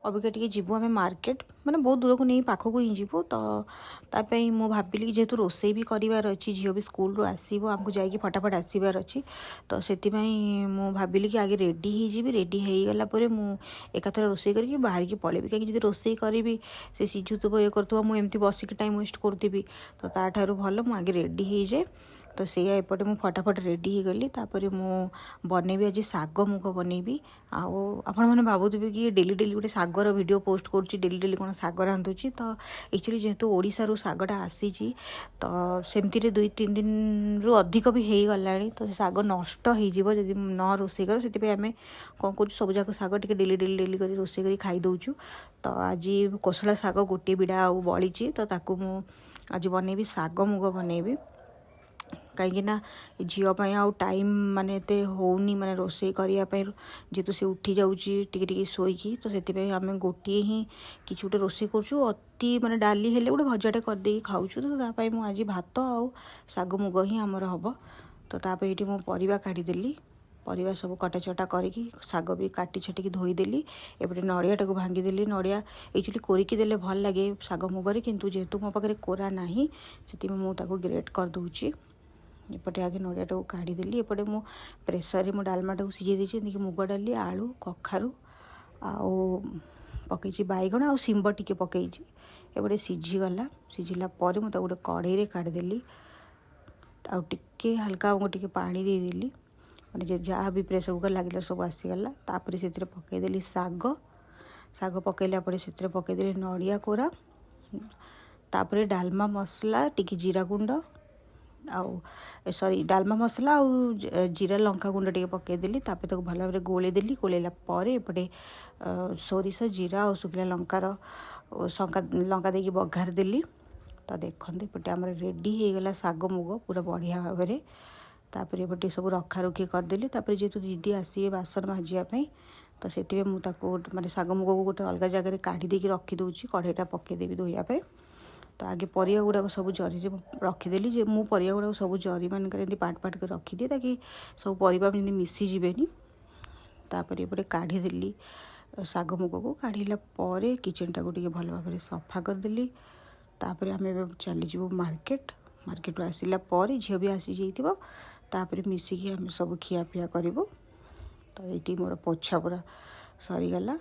अबिका टिके जीवु आम मार्केट माने बहुत दूर को नहीं पाखक ही जीवु तो तापाई मु भाविली जेहेतु रोसई भी करार अच्छी झील भी स्कूल आसो आमको जाकि फटाफट आसबार अच्छी तो से मु भाविली कि आगे रेडी हो रेडी हो गलापर मु एकाथर रोसई करके बाहर की पलैबी कहीं रोसई करी से सीझुव ये कर मुझे बसिक टाइम वेस्ट करी तो ताठार भल मु आगे रेडी हो जाए तो से एपटे मुझे फटाफट रेडी हो गली तापर मु बनैबी आज साग मुग बनैबी आपण मैंने भावुवे कि डेली डेली गोटे सागर वीडियो पोस्ट करुँची डेली डेली कौन साग रांधुची तो एक्चुअली जेहेतु ओडिशारू सागटा आसी तो सेमती 2-3 दिन रु अधिक भी हो गला तो साग नष्ट हो जब न रोसे कर से आम कौन कर सब जाक साग टे डेली डेली डेली कर रोसे कर खाई दौचु तो आज कोसला साग गोटे बिड़ा बड़ी तो ताकू मु आज बनैबी साग मुग बनैबी कहीं झीपाई आउ टाइम माने एते होनी माने रोसई करने जेहेतु से उठी जाऊँगी टिके शोकी तो से आम गोटे ही कि गोटे रोसई करुँ अति माने डाली हेले गोटे भजाटे करदे खाऊँ तो तापाई मु आज भात आउ साग मुग ही आमर हम तो तापर ये मो परिवा काढ़ीदेली परिवा सब कटाचटा करके साग भी काटी छाटिकी धोईदेली एपटे नड़ियाटा को भांगीदेली नड़िया एक्चुअली कोरिकी देले भल लगे साग मुगरे किंतु जेहेतु मो पाखे कोरा नाही से मुझे ग्रेट करदे एपटे आगे नड़ियाटा को काढ़ीदेली एपटे मु प्रेसर में डालमाटा को सीझे देती कि मुग डाली आलू कखारू आउ पकई बैगण आ शिंब टिके पकई एपटे सीझीगला सीझिला मुझे गोटे कड़े काढ़ीदेली आउ टिके हल्का टिके पानी देदेली मैंने जहाँ भी प्रेसर कुकर लगे सब आसीगला तापर से पकईदेली साग साग पकईला से पकईदेली नड़िया कोरा तापर डालमा मसला टिके जीरा गुंड आउ सॉरी डालमा मसला आउ जीरा लंका गुंड टे पकईदेली तापर तक भल भाव गोलेदेली गोलेला एपटे सोरिष जीरा और शुखला लंकार लंका देकी बघार देली तो देखते एपटे आम रेडी हो गला साग मुग पूरा बढ़िया भाव में तापर एपटे सब रखा रुखी करदेली तापर जेहेतु दीदी आसवे बासन माजियापी तो से मुझे माने साग मुग को गोटे अलग जगह काढ़ी देकी रखीदे कढ़ईटा पकईदेवी धोयापे तो आगे परिया गुड़ाक सब जरी रखीदेली जे मु परिया गुड़ाक सब जरी मानक पाट पाट कर रखीदिए ताकि सब परिवा जमी मिसीजे तापर एपटे काढ़ीदेली साग मुग को काढ़ीला किचन टाक भल भाव सफा करदेली तापर आम चलीजु मार्केट मार्केट आसला झील भी आसी जाइए तापर मिसिकी आम सब खियापिया करूँ तो ये मोर पोछा पूरा सरीगला।